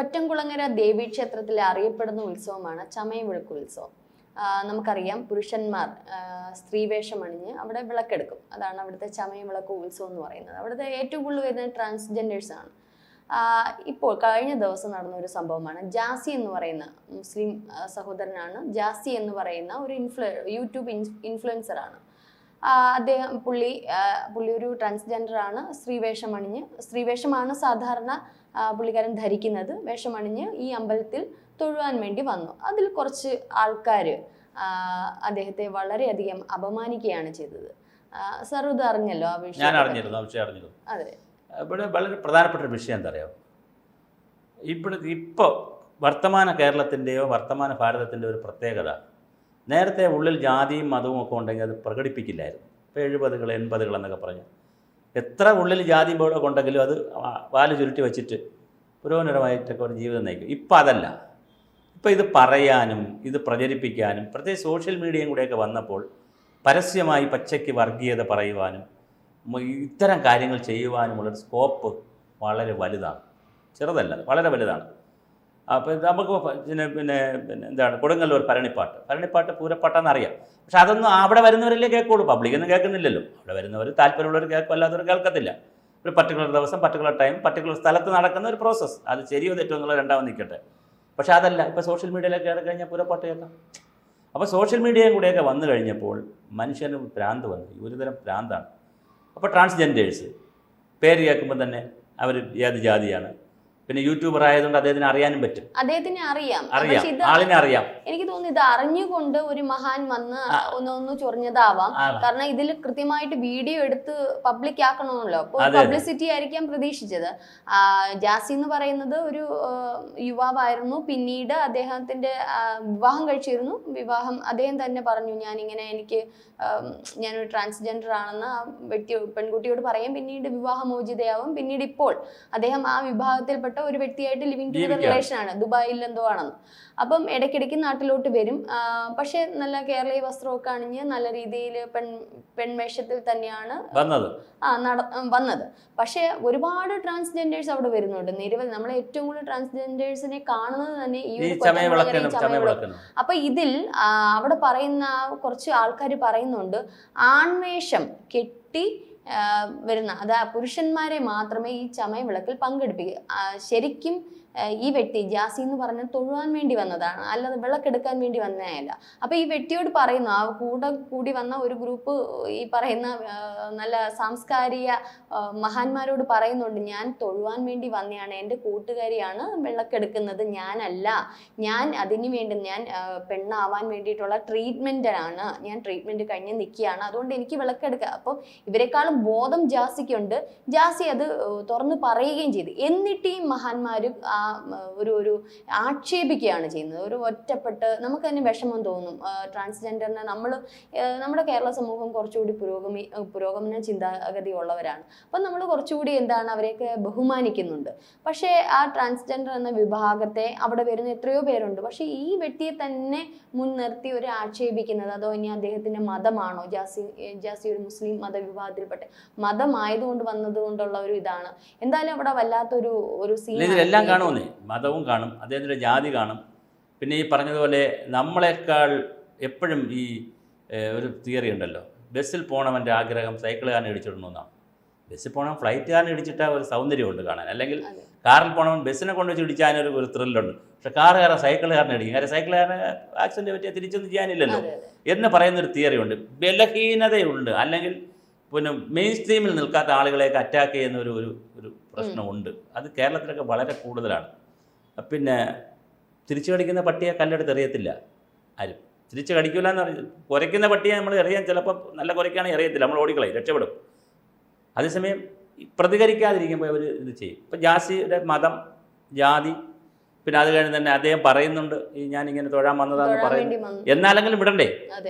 കൊറ്റംകുളങ്ങര ദേവീക്ഷേത്രത്തിലെ അറിയപ്പെടുന്ന ഉത്സവമാണ് ചമയവിളക്ക് ഉത്സവം. നമുക്കറിയാം, പുരുഷന്മാർ സ്ത്രീവേഷം അണിഞ്ഞ് അവിടെ വിളക്കെടുക്കും. അതാണ് അവിടുത്തെ ചമയവിളക്ക് ഉത്സവം എന്ന് പറയുന്നത്. അവിടുത്തെ ഏറ്റവും കൂടുതൽ വരുന്നത് ട്രാൻസ്ജെൻഡേഴ്സ് ആണ്. ഇപ്പോൾ കഴിഞ്ഞ ദിവസം നടന്ന ഒരു സംഭവമാണ്. ജാസി എന്ന് പറയുന്ന മുസ്ലിം സഹോദരനാണ്. ജാസി എന്ന് പറയുന്ന ഒരു യൂട്യൂബ് ഇൻഫ്ലുവൻസറാണ്. പുള്ളി ഒരു ട്രാൻസ്ജെൻഡർ ആണ്. സ്ത്രീവേഷമാണ് സാധാരണ പുള്ളിക്കാരൻ ധരിക്കുന്നത്. വേഷമണിഞ്ഞ് ഈ അമ്പലത്തിൽ തൊഴുവാൻ വേണ്ടി വന്നു. അതിൽ കുറച്ച് ആൾക്കാർ അദ്ദേഹത്തെ വളരെയധികം അപമാനിക്കുകയാണ് ചെയ്തത്. സാർ ഇത് അറിഞ്ഞല്ലോ? ആ വിഷയം ഞാൻ അറിഞ്ഞിരുന്നു. അതെ. ഇവിടെ വളരെ പ്രധാനപ്പെട്ട ഒരു വിഷയം എന്താ അറിയാമോ? ഇപ്പോൾ വർത്തമാന കേരളത്തിൻ്റെയോ വർത്തമാന ഭാരതത്തിൻ്റെയോ ഒരു പ്രത്യേകത, നേരത്തെ ഉള്ളിൽ ജാതിയും മതവും ഒക്കെ ഉണ്ടെങ്കിൽ അത് പ്രകടിപ്പിക്കില്ലായിരുന്നു. ഇപ്പോൾ 70-കൾ 80-കൾ എന്നൊക്കെ പറഞ്ഞു എത്ര ഉള്ളിൽ ജാതിയും ബോധമൊക്കെ ഉണ്ടെങ്കിലും അത് വാല് ചുരുട്ടി വെച്ചിട്ട് പുരോഗമനപരമായിട്ടൊക്കെ ഒരു ജീവിതം നയിക്കും. ഇപ്പം അതല്ല. ഇപ്പോൾ ഇത് പറയാനും ഇത് പ്രചരിപ്പിക്കാനും പ്രത്യേകിച്ച് സോഷ്യൽ മീഡിയയും കൂടെയൊക്കെ വന്നപ്പോൾ പരസ്യമായി പച്ചയ്ക്ക് വർഗീയത പറയുവാനും ഇത്തരം കാര്യങ്ങൾ ചെയ്യുവാനുമുള്ളൊരു സ്കോപ്പ് വളരെ വലുതാണ്. ചെറുതല്ല, വളരെ വലുതാണ്. അപ്പോൾ നമുക്ക് പിന്നെ എന്താണ് കൊടുങ്ങല്ലൂർ ഭരണിപ്പാട്ട് പൂരപ്പാട്ടെന്നറിയാം. പക്ഷെ അതൊന്നും അവിടെ വരുന്നവരല്ലേ കേൾക്കുള്ളൂ. പബ്ലിക്കൊന്നും കേൾക്കുന്നില്ലല്ലോ. അവിടെ വരുന്നവർ താല്പര്യമുള്ളവർ കേൾക്കും, അല്ലാത്തവർ കേൾക്കത്തില്ല. ഒരു പർട്ടിക്കുലർ ദിവസം, പർട്ടിക്കുലർ ടൈം, പർട്ടിക്കുലർ സ്ഥലത്ത് നടക്കുന്ന ഒരു പ്രോസസ്സ്. അത് ശരിയോ തെറ്റോ എന്നുള്ള രണ്ടാമത് നിൽക്കട്ടെ. പക്ഷെ അതല്ല. ഇപ്പോൾ സോഷ്യൽ മീഡിയയിലൊക്കെ കയറി കഴിഞ്ഞാൽ പൂരപ്പാട്ട് കേൾക്കാം. അപ്പോൾ സോഷ്യൽ മീഡിയയും കൂടെയൊക്കെ വന്നു കഴിഞ്ഞപ്പോൾ മനുഷ്യന് ഭ്രാന്ത് വന്നു. ഒരുതരം ഭ്രാന്താണ്. അപ്പോൾ ട്രാൻസ്ജെൻഡേഴ്സ് പേര് കേൾക്കുമ്പോൾ തന്നെ അവർ ഏത് ജാതിയാണ്. പിന്നെ യൂട്യൂബർ ആയതുകൊണ്ട് അദ്ദേഹത്തിന് അറിയാനും പറ്റും. അദ്ദേഹത്തിന് അറിയാം, ആളിനെ അറിയാം. എനിക്ക് തോന്നുന്നു ഇത് അറിഞ്ഞുകൊണ്ട് ഒരു മഹാൻ വന്ന് ഒന്ന് ചൊറിഞ്ഞതാവാം. കാരണം ഇതിൽ കൃത്യമായിട്ട് വീഡിയോ എടുത്ത് പബ്ലിക് ആക്കണമല്ലോ. അപ്പോൾ പബ്ലിസിറ്റി ആയിരിക്കാം പ്രതീക്ഷിച്ചത്. ജാസി എന്ന് പറയുന്നത് ഒരു യുവാവായിരുന്നു. പിന്നീട് അദ്ദേഹത്തിന്റെ വിവാഹം കഴിച്ചിരുന്നു. അദ്ദേഹം തന്നെ പറഞ്ഞു, ഞാനൊരു ട്രാൻസ്ജെൻഡർ ആണെന്ന് ആ പെൺകുട്ടിയോട് പറയും. പിന്നീട് വിവാഹമോചിതയാവും. പിന്നീട് ഇപ്പോൾ അദ്ദേഹം ആ വിഭാഗത്തിൽപ്പെട്ട ഒരു വ്യക്തിയായിട്ട് ലിവിങ് ടുഗദർ റിലേഷൻ ആണ്. ദുബായിൽ എന്തോ ആണെന്ന്. അപ്പം ഇടയ്ക്കിടയ്ക്ക് നാട്ടിലോട്ട് വരും. പക്ഷെ നല്ല കേരളീയ വസ്ത്രമൊക്കെ അണിഞ്ഞ് നല്ല രീതിയിൽ പെൺവേഷത്തിൽ തന്നെയാണ് വന്നത്. പക്ഷെ ഒരുപാട് ട്രാൻസ്ജെൻഡേഴ്സ് അവിടെ വരുന്നുണ്ട്. നിരവധി. നമ്മളെ ഏറ്റവും കൂടുതൽ ട്രാൻസ്ജെൻഡേഴ്സിനെ കാണുന്നത് തന്നെ ഈ ഒരു ചമയവിളക്ക്. അപ്പൊ ഇതിൽ അവിടെ പറയുന്ന കുറച്ച് ആൾക്കാർ പറയുന്നുണ്ട്, ആൺവേഷം കെട്ടി വരുന്ന പുരുഷന്മാരെ മാത്രമേ ഈ ചമയവിളക്കിൽ പങ്കെടുപ്പിക്കൂ. ശരിക്കും ഈ വ്യക്തി ജാസി എന്ന് പറഞ്ഞാൽ തൊഴുവാൻ വേണ്ടി വന്നതാണ്, അല്ലാതെ വിളക്കെടുക്കാൻ വേണ്ടി വന്നതല്ല. അപ്പൊ ഈ വ്യക്തിയോട് പറയുന്നു, ആ കൂടി വന്ന ഒരു ഗ്രൂപ്പ് ഈ പറയുന്ന നല്ല സാംസ്കാരിക മഹാന്മാരോട് പറയുന്നുണ്ട്, ഞാൻ തൊഴുവാൻ വേണ്ടി വന്നതാണ്, എൻ്റെ കൂട്ടുകാരിയാണ് വിളക്കെടുക്കുന്നത്, ഞാനല്ല. ഞാൻ പെണ്ണാവാൻ വേണ്ടിയിട്ടുള്ള ട്രീറ്റ്മെന്റാണ്. ഞാൻ ട്രീറ്റ്മെന്റ് കഴിഞ്ഞ് നിൽക്കുകയാണ്, അതുകൊണ്ട് എനിക്ക് വിളക്കെടുക്കുക. അപ്പം ഇവരെക്കാളും ബോധം ജാസിക്കുണ്ട്. ജാസി അത് തുറന്ന് പറയുകയും ചെയ്തു. എന്നിട്ട് ഈ മഹാന്മാർ ഒരു ആക്ഷേപിക്കുകയാണ് ചെയ്യുന്നത്. ഒരു ഒറ്റപ്പെട്ട് നമുക്ക് തന്നെ വിഷമം തോന്നും. ട്രാൻസ്ജെൻഡറിനെ നമ്മുടെ കേരള സമൂഹം കുറച്ചുകൂടി പുരോഗമന ചിന്താഗതി ഉള്ളവരാണ്. അപ്പം നമ്മൾ കുറച്ചുകൂടി അവരെയൊക്കെ ബഹുമാനിക്കുന്നുണ്ട്. പക്ഷേ ആ ട്രാൻസ്ജെൻഡർ എന്ന വിഭാഗത്തെ അവിടെ വരുന്ന എത്രയോ പേരുണ്ട്. പക്ഷെ ഈ വ്യക്തിയെ തന്നെ മുൻനിർത്തി ഒരു ആക്ഷേപിക്കുന്നത്, അതോ ഇനി അദ്ദേഹത്തിന്റെ മതമാണോ? ജാസി ഒരു മുസ്ലിം മതവിഭാഗത്തിൽപ്പെട്ട മതമായതുകൊണ്ട് വന്നതുകൊണ്ടുള്ള ഒരു ഇതാണ്. എന്തായാലും അവിടെ വല്ലാത്തൊരു സീൻ. മതവും കാണും, അദ്ദേഹത്തിൻ്റെ ജാതി കാണും. പിന്നെ ഈ പറഞ്ഞതുപോലെ നമ്മളെക്കാൾ എപ്പോഴും ഈ ഒരു തിയറി ഉണ്ടല്ലോ, ബസ്സിൽ പോകണവൻ്റെ ആഗ്രഹം സൈക്കിളുകാരനെ ഇടിച്ചിടണമെന്നാണ്. ബസ്സിൽ പോകണം ഫ്ലൈറ്റുകാരനെ ഇടിച്ചിട്ട ഒരു സൗന്ദര്യമുണ്ട് കാണാൻ. അല്ലെങ്കിൽ കാറിൽ പോകണവൻ ബസ്സിനെ കൊണ്ട് വെച്ച് ഇടിച്ചാനൊരു ത്രില്ലുണ്ട്. പക്ഷെ കാറുകാരൻ സൈക്കിളുകാരനെ ഇടിക്കും. കാരണം സൈക്കിളുകാരനെ ആക്സിഡൻറ്റ് പറ്റിയാൽ തിരിച്ചൊന്നും ചെയ്യാനില്ലല്ലോ എന്ന് പറയുന്നൊരു തിയറി ഉണ്ട്. ബലഹീനതയുണ്ട്, അല്ലെങ്കിൽ പിന്നെ മെയിൻ സ്ട്രീമിൽ നിൽക്കാത്ത ആളുകളെയൊക്കെ അറ്റാക്ക് ചെയ്യുന്ന ഒരു പ്രശ്നമുണ്ട്. അത് കേരളത്തിലൊക്കെ വളരെ കൂടുതലാണ്. പിന്നെ തിരിച്ചു കടിക്കുന്ന പട്ടിയെ കല്ലെടുത്ത് എറിയത്തില്ല ആരും. തിരിച്ചു കടിക്കില്ല എന്ന് പറയും. കുരയ്ക്കുന്ന പട്ടിയെ നമ്മൾ എറിയാൻ ചിലപ്പോൾ നല്ല കുരയ്ക്കുകയാണെങ്കിൽ എറിയത്തില്ല, നമ്മൾ ഓടിക്കളയും, രക്ഷപ്പെടും. അതേസമയം പ്രതികരിക്കാതിരിക്കുമ്പോൾ അവർ ഇത് ചെയ്യും. ഇപ്പം ജാസിയുടെ മതം, ജാതി, പിന്നെ അത് കഴിഞ്ഞ് തന്നെ അദ്ദേഹം പറയുന്നുണ്ട്, ഞാനിങ്ങനെ തൊഴാൻ വന്നതാന്ന് പറയുന്നു. എന്നാലെങ്കിലും വിടണ്ടേ?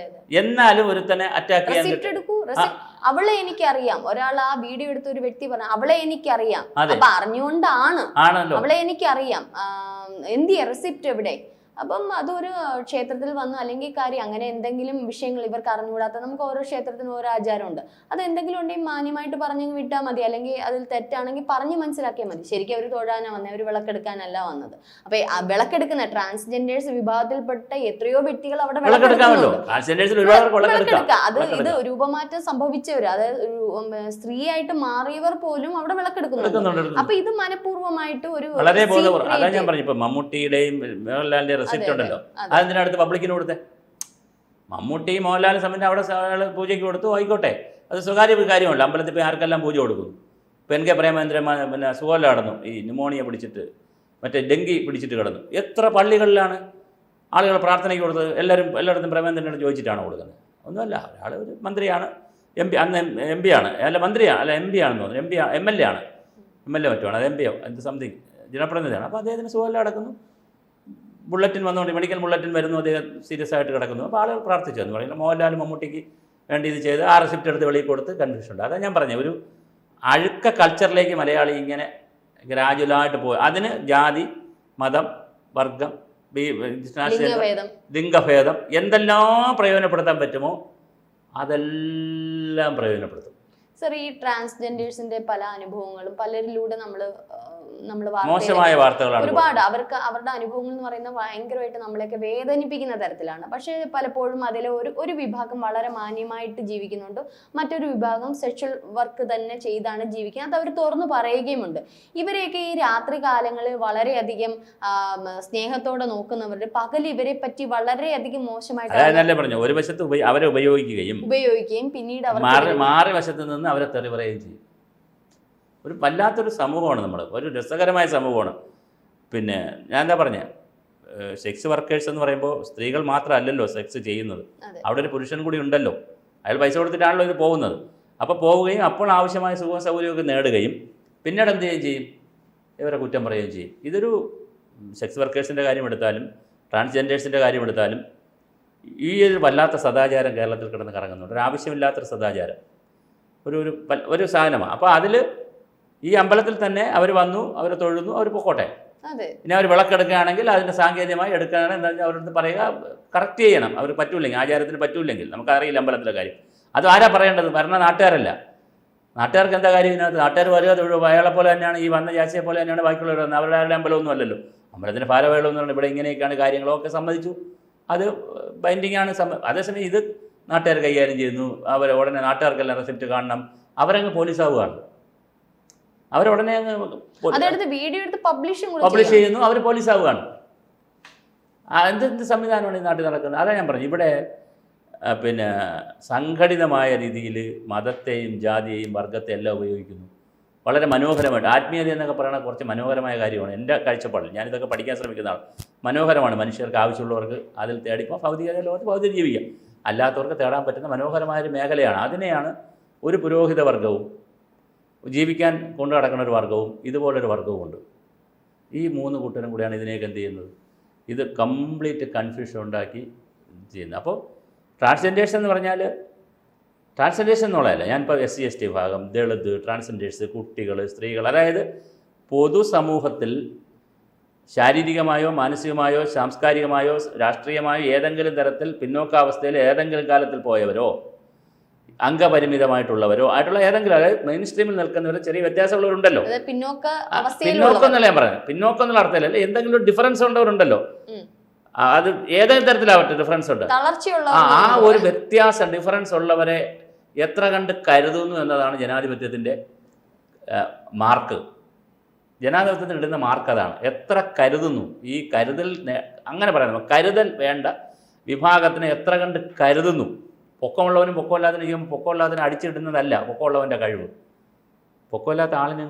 എന്നാലും ഒരുത്തനെ അറ്റാക്ക് ചെയ്യാൻ അവളെ എനിക്കറിയാം. ഒരാൾ ആ വീഡിയോ എടുത്ത ഒരു വ്യക്തി പറഞ്ഞു, അവളെ എനിക്കറിയാം. അപ്പൊ അറിഞ്ഞുകൊണ്ടാണ് അവളെ എനിക്കറിയാം. എന്തിയ റെസിപ്റ്റ് എവിടെ? അപ്പം അതൊരു ക്ഷേത്രത്തിൽ വന്നു അല്ലെങ്കിൽ കാര്യം അങ്ങനെ എന്തെങ്കിലും വിഷയങ്ങൾ ഇവർക്ക് അറിഞ്ഞുകൂടാത്ത, നമുക്ക് ഓരോ ക്ഷേത്രത്തിനും ഓരോ ആചാരമുണ്ട്, അത് എന്തെങ്കിലും ഉണ്ടെങ്കിൽ മാന്യമായിട്ട് പറഞ്ഞു വിട്ടാൽ മതി, അല്ലെങ്കിൽ അതിൽ തെറ്റാണെങ്കിൽ പറഞ്ഞ് മനസ്സിലാക്കിയാൽ മതി. ശരിക്കും അവർ തൊഴാനാണ് വന്നത്, അവർ വിളക്കെടുക്കാനല്ല വന്നത്. അപ്പൊ വിളക്കെടുക്കുന്ന ട്രാൻസ്ജെൻഡേഴ്സ് വിഭാഗത്തിൽപ്പെട്ട എത്രയോ വ്യക്തികൾ അവിടെ വിളക്കെടുക്കാം. അത് ഇത് രൂപമാറ്റം സംഭവിച്ചവർ, അതായത് സ്ത്രീയായിട്ട് മാറിയവർ പോലും അവിടെ വിളക്കെടുക്കുന്നുണ്ട്. അപ്പൊ ഇത് മനഃപൂർവ്വമായിട്ട് ഒരു വളരെ അതാ ഞാൻ പറഞ്ഞു. ഇപ്പൊ മമ്മൂട്ടിയുടെയും മോഹൻലാലിന്റെ റെസിപ്റ്റ് ഉണ്ടല്ലോ, അതെന്തിനടുത്ത് പബ്ലിക്കിന് കൊടുത്തേ? മമ്മൂട്ടി മോഹൻലാൽ സമയത്ത് അവിടെ പൂജയ്ക്ക് കൊടുത്തു, ആയിക്കോട്ടെ, അത് സ്വകാര്യ കാര്യമല്ല. അമ്പലത്തിൽ പോയി ആർക്കെല്ലാം പൂജ കൊടുക്കുന്നു. ഇപ്പം എൻ കെ പ്രേമേന്ദ്രൻ പിന്നെ സുഖമല്ല കിടന്നു, ഈ ന്യൂമോണിയ പിടിച്ചിട്ട് മറ്റേ ഡെങ്കി പിടിച്ചിട്ട് കിടന്നു. എത്ര പള്ളികളിലാണ് ആളുകൾ പ്രാർത്ഥനയ്ക്ക് കൊടുത്തത്? എല്ലായിടത്തും പ്രേമേന്ദ്രനോട് ചോദിച്ചിട്ടാണ് കൊടുക്കുന്നത്? ഒന്നുമല്ല, ഒരാൾ ഒരു മന്ത്രിയാണ്, അന്ന് എം പി ആണ്, അല്ല മന്ത്രിയാണ്, അല്ല എം പി ആണെന്ന് തോന്നുന്നു, എം എൽ എ ആണ്, മറ്റുമാണ്, അത് എം പിയോ എന്ത് സംതിങ് ജനപ്രതിനിധിയാണ്. അപ്പോൾ അദ്ദേഹത്തിന് സുഖമല്ല കിടക്കുന്നു, ബുള്ളറ്റിൻ വന്നുകൊണ്ട് മെഡിക്കൽ ബുള്ളറ്റിൻ വരുന്നു, അദ്ദേഹം സീരിയസ് ആയിട്ട് കിടക്കുന്നു. അപ്പോൾ ആളുകൾ പ്രാർത്ഥിച്ചു എന്ന് പറയുന്നത് മോഹൻലാൽ മമ്മൂട്ടിക്ക് വേണ്ടി ഇത് ചെയ്ത് ആ റെസിപ്റ്റ് എടുത്ത് വെളിയിൽ കൊടുത്ത് കൺഫ്യൂഷൻ ഉണ്ട്. അതാണ് ഞാൻ പറഞ്ഞത്, ഒരു അഴുക്ക കൾച്ചറിലേക്ക് മലയാളി ഇങ്ങനെ ഗ്രാജുവലായിട്ട് പോയി. അതിന് ജാതി, മതം, വർഗം, ലിംഗഭേദം എന്തെല്ലാം പ്രയോജനപ്പെടുത്താൻ പറ്റുമോ അതെല്ലാം പ്രയോജനപ്പെടുത്തും. സർ, ഈ ട്രാൻസ്ജെൻഡേഴ്സിന്റെ പല അനുഭവങ്ങളും പലരിലൂടെ നമ്മൾ മോശമായ വാർത്തകളാണ് ഒരുപാട്. അവരുടെ അനുഭവങ്ങൾ എന്ന് പറയുന്നത് ഭയങ്കരമായിട്ട് നമ്മളെയൊക്കെ വേദനിപ്പിക്കുന്ന തരത്തിലാണ്. പക്ഷേ പലപ്പോഴും അതിലെ ഒരു വിഭാഗം വളരെ മാന്യമായിട്ട് ജീവിക്കുന്നുണ്ട്, മറ്റൊരു വിഭാഗം സെക്ഷൽ വർക്ക് തന്നെ ചെയ്താണ് ജീവിക്കുന്നത്. അത് അവർ തുറന്നു പറയുകയുമുണ്ട്. ഇവരെയൊക്കെ ഈ രാത്രി കാലങ്ങളിൽ വളരെയധികം സ്നേഹത്തോടെ നോക്കുന്നവരുടെ പകൽ ഇവരെ പറ്റി വളരെയധികം മോശമായിട്ട് പറഞ്ഞു. ഒരു വശത്ത് അവരെ ഉപയോഗിക്കുകയും പിന്നീട് മാറി വശത്ത് നിന്ന് അവരെ തെറി പറയുകയും ചെയ്യും. ഒരു വല്ലാത്തൊരു സമൂഹമാണ് നമ്മൾ, ഒരു രസകരമായ സമൂഹമാണ്. പിന്നെ ഞാൻ എന്താ പറഞ്ഞത്, സെക്സ് വർക്കേഴ്സ് എന്ന് പറയുമ്പോൾ സ്ത്രീകൾ മാത്രമല്ലല്ലോ സെക്സ് ചെയ്യുന്നത്, അവിടെ ഒരു പുരുഷൻ കൂടി ഉണ്ടല്ലോ. അയാൾ പൈസ കൊടുത്തിട്ടാണല്ലോ ഇത് പോകുന്നത്. അപ്പോൾ പോവുകയും അപ്പോൾ ആവശ്യമായ സുഖ സൗകര്യമൊക്കെ നേടുകയും പിന്നീട് എന്ത് ചെയ്യും, ഇവരെ കുറ്റം പറയുകയും ചെയ്യും. ഇതൊരു സെക്സ് വർക്കേഴ്സിൻ്റെ കാര്യം എടുത്താലും ട്രാൻസ്ജെൻഡേഴ്സിൻ്റെ കാര്യം എടുത്താലും ഈ ഒരു വല്ലാത്ത സദാചാരം കേരളത്തിൽ കിടന്ന് കറങ്ങുന്നുണ്ട്. ഒരു ആവശ്യമില്ലാത്തൊരു സദാചാരം, ഒരു സാധനമാണ്. അപ്പോൾ അതിൽ ഈ അമ്പലത്തിൽ തന്നെ അവർ വന്നു, അവർ തൊഴുന്നു, അവർ പൊക്കോട്ടെ. ഇനി അവർ വിളക്കെടുക്കുകയാണെങ്കിൽ അതിൻ്റെ സാങ്കേതികമായി എടുക്കുകയാണെങ്കിൽ എന്താ വെച്ചാൽ അവരുടെ പറയുക, കറക്റ്റ് ചെയ്യണം. അവർ പറ്റൂല്ലെങ്കിൽ, ആചാരത്തിന് പറ്റൂല്ലെങ്കിൽ, നമുക്കറിയില്ല അമ്പലത്തിലെ കാര്യം. അത് ആരാ പറയേണ്ടത്? ഭരണ നാട്ടുകാരല്ല. നാട്ടുകാർക്ക് എന്താ കാര്യം ഇതിനകത്ത്? നാട്ടുകാർ വരിക തൊഴുക, അയാളെ പോലെ തന്നെയാണ്, ഈ വന്ന ജാസിയെ പോലെ തന്നെയാണ് ബാക്കിയുള്ളവർ വന്നത്. അവരുടെ അമ്പലമൊന്നും അല്ലല്ലോ, അമ്പലത്തിൻ്റെ ഭാരവേളമെന്ന് പറഞ്ഞാൽ ഇവിടെ ഇങ്ങനെയൊക്കെയാണ് കാര്യങ്ങളൊക്കെ സമ്മതിച്ചു, അത് ബൈൻഡിങ് ആണ്. അതേസമയം ഇത് നാട്ടുകാർ കൈകാര്യം ചെയ്യുന്നു. അവർ ഉടനെ നാട്ടുകാർക്കെല്ലാം റെസിപ്റ്റ് കാണണം, അവരങ്ങ് പോലീസാവുകയാണ്. അവരുടനെ പബ്ലിഷ് ചെയ്യുന്നു, അവർ പോലീസാവുകയാണ്. എന്ത് സംവിധാനമാണ് ഈ നാട്ടിൽ നടക്കുന്നത്? അതാണ് ഞാൻ പറഞ്ഞു. ഇവിടെ പിന്നെ സംഘടിതമായ രീതിയിൽ മതത്തെയും ജാതിയെയും വർഗത്തെയും എല്ലാം ഉപയോഗിക്കുന്നു. വളരെ മനോഹരമായിട്ട് ആത്മീയത എന്നൊക്കെ പറയുന്നത് കുറച്ച് മനോഹരമായ കാര്യമാണ് എൻ്റെ കാഴ്ചപ്പാടിൽ. ഞാനിതൊക്കെ പഠിക്കാൻ ശ്രമിക്കുന്ന ആൾ. മനോഹരമാണ്. മനുഷ്യർക്ക് ആവശ്യമുള്ളവർക്ക് അതിൽ തേടിപ്പോൾ ഭൗതിക ലോകത്ത് ഭൗതിക ജീവിക്കാം, അല്ലാത്തവർക്ക് തേടാൻ പറ്റുന്ന മനോഹരമായൊരു മേഖലയാണ്. അതിനെയാണ് ഒരു പുരോഹിത വർഗവും ജീവിക്കാൻ കൊണ്ടു നടക്കുന്ന ഒരു വർഗവും ഇതുപോലൊരു വർഗവുമുണ്ട്. ഈ മൂന്ന് കൂട്ടരും കൂടിയാണ് ഇതിനെയൊക്കെ എന്ത് ചെയ്യുന്നത്, ഇത് കംപ്ലീറ്റ് കൺഫ്യൂഷൻ ഉണ്ടാക്കി ചെയ്യുന്നത്. അപ്പോൾ ട്രാൻസ്ജെൻഡേഴ്സ് എന്ന് പറഞ്ഞാൽ ട്രാൻസ്ജെൻഡേഴ്സ് എന്നുള്ളതല്ല, ഞാനിപ്പോൾ SC/ST വിഭാഗം, ദളിത്, ട്രാൻസ്ജെൻഡേഴ്സ്, കുട്ടികൾ, സ്ത്രീകൾ, അതായത് പൊതുസമൂഹത്തിൽ ശാരീരികമായോ മാനസികമായോ സാംസ്കാരികമായോ രാഷ്ട്രീയമായോ ഏതെങ്കിലും തരത്തിൽ പിന്നോക്കാവസ്ഥയിൽ ഏതെങ്കിലും കാലത്തിൽ പോയവരോ അംഗപരിമിതമായിട്ടുള്ളവരോ ആയിട്ടുള്ള ഏതെങ്കിലും, അതായത് മെയിൻ സ്ട്രീമിൽ നിൽക്കുന്നവർ, ചെറിയ വ്യത്യാസമുള്ളവരുണ്ടല്ലോ. പിന്നോക്കം എന്നല്ല ഞാൻ പറയുന്നത്, പിന്നോക്കം എന്നുള്ള അർത്ഥത്തിലല്ല, എന്തെങ്കിലും ഒരു ഡിഫറൻസ് ഉള്ളവരുണ്ടല്ലോ, അത് ഏതെങ്കിലും തരത്തിലാവട്ടെ ഡിഫറൻസ് ഉണ്ട്, ആ ഒരു വ്യത്യാസം ഡിഫറൻസ് ഉള്ളവരെ എത്ര കണ്ട് കരുതുന്നു എന്നതാണ് ജനാധിപത്യത്തിൻ്റെ മാർക്ക്. ജനാധിപത്യത്തിന് ഇടുന്ന മാർക്ക് അതാണ്, എത്ര കരുതുന്നു. ഈ കരുതൽ, അങ്ങനെ പറയുന്നത്, കരുതൽ വേണ്ട വിഭാഗത്തിന് എത്ര കണ്ട് കരുതുന്നു. പൊക്കമുള്ളവനും പൊക്കമില്ലാത്തതിന് ചെയ്യുമ്പോൾ പൊക്കമില്ലാത്തതിനെ അടിച്ചിടുന്നതല്ല പൊക്കമുള്ളവൻ്റെ കഴിവ്, പൊക്കമില്ലാത്ത ആളിനും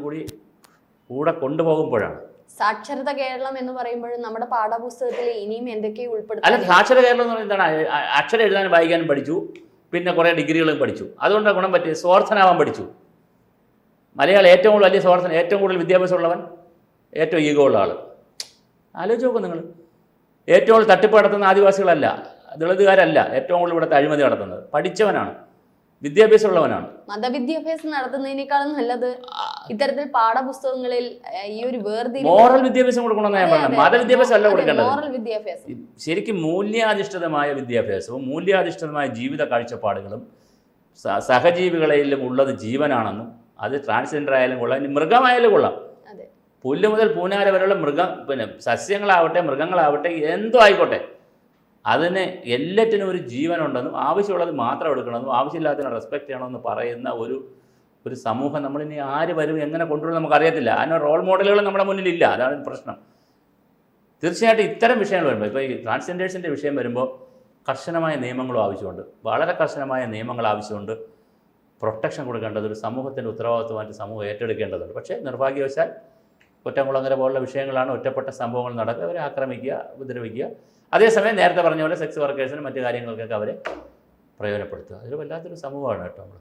കൂടെ കൊണ്ടുപോകുമ്പോഴാണ്. സാക്ഷരത കേരളം എന്ന് പറയുമ്പോഴും നമ്മുടെ പാഠപുസ്തകത്തിൽ ഇനിയും എന്തൊക്കെ ഉൾപ്പെടുത്തും? അല്ല, സാക്ഷര കേരളം എന്ന് പറയുന്നത് എന്താണ്? അക്ഷരം എഴുതാനും വായിക്കാനും പഠിച്ചു, പിന്നെ കുറേ ഡിഗ്രികളും പഠിച്ചു, അതുകൊണ്ടാണ് ഗുണം പറ്റി. സ്വാർത്ഥനാവാൻ പഠിച്ചു. മലയാളം ഏറ്റവും കൂടുതൽ വലിയ സ്വാർത്ഥന, ഏറ്റവും കൂടുതൽ വിദ്യാഭ്യാസം ഉള്ളവൻ, ഏറ്റവും ഈഗോ ഉള്ള ആൾ. ആലോചിച്ച് നോക്കും നിങ്ങൾ. ഏറ്റവും കൂടുതൽ തട്ടിപ്പ് നടത്തുന്ന ആദിവാസികളല്ല, ദളിതുകാരല്ല ഏറ്റവും കൂടുതൽ ഇവിടുത്തെ അഴിമതി നടത്തുന്നത്, പഠിച്ചവനാണ്. വിദ്യാഭ്യാസമുള്ളവനാണ്. മതവിദ്യാഭ്യാസം നടത്തുന്നതിനേക്കാളും നല്ലത് ഇത്തരത്തിൽ പാഠപുസ്തകങ്ങളിൽ ഈ ഒരു മോറൽ വിദ്യാഭ്യാസം കൊടുക്കണമെന്ന് ഞാൻ പറഞ്ഞത്. മതവിദ്യാഭ്യാസം അല്ല കൊടുക്കേണ്ടത്. മോറൽ വിദ്യാഭ്യാസം ശരിക്കും മൂല്യാധിഷ്ഠിതമായ വിദ്യാഭ്യാസവും മൂല്യാധിഷ്ഠിതമായ ജീവിത കാഴ്ചപ്പാടുകളും സഹജീവികളിലും ഉള്ളത് ജീവനാണെന്നും അത് ട്രാൻസ്ജെൻഡർ ആയാലും കൊള്ളാം, മൃഗമായാലും കൊള്ളാം. പുല്ല് മുതൽ പൂനാര വരെയുള്ള പിന്നെ സസ്യങ്ങളാവട്ടെ മൃഗങ്ങളാവട്ടെ എന്തോ ആയിക്കോട്ടെ, അതിന് എല്ലാറ്റിനും ഒരു ജീവനുണ്ടെന്നും ആവശ്യമുള്ളത് മാത്രം എടുക്കണമെന്നും ആവശ്യമില്ലാത്തതിനെ റെസ്പെക്റ്റ് ചെയ്യണമെന്ന് പറയുന്ന ഒരു സമൂഹം നമ്മളിനി ആര് വരും എങ്ങനെ കൊണ്ടുവരും നമുക്കറിയത്തില്ല. അതിന് റോൾ മോഡലുകൾ നമ്മുടെ മുന്നിലില്ല. അതാണ് പ്രശ്നം. തീർച്ചയായിട്ടും ഇത്തരം വിഷയങ്ങൾ വരുമ്പോൾ, ഇപ്പോൾ ഈ ട്രാൻസ്ജെൻഡേഴ്സിൻ്റെ വിഷയം വരുമ്പോൾ കർശനമായ നിയമങ്ങളും ആവശ്യമുണ്ട്, വളരെ കർശനമായ നിയമങ്ങൾ ആവശ്യമുണ്ട്. പ്രൊട്ടക്ഷൻ കൊടുക്കേണ്ടത് ഒരു സമൂഹത്തിൻ്റെ ഉത്തരവാദിത്വമായിട്ട് സമൂഹം ഏറ്റെടുക്കേണ്ടതുണ്ട്. പക്ഷേ നിർഭാഗ്യവശാൽ കുറ്റംകുളങ്ങര പോലുള്ള വിഷയങ്ങളാണ് ഒറ്റപ്പെട്ട സംഭവങ്ങൾ നടക്കുക, അവരെ ആക്രമിക്കുക, ഉപദ്രവിക്കുക. അതേസമയം നേരത്തെ പറഞ്ഞ പോലെ സെക്സ് വർക്കേഴ്സിനും മറ്റു കാര്യങ്ങൾക്കൊക്കെ അവരെ പ്രയോജനപ്പെടുത്തുക. അതൊരു വല്ലാത്തൊരു സമൂഹമാണ് കേട്ടോ നമ്മൾ.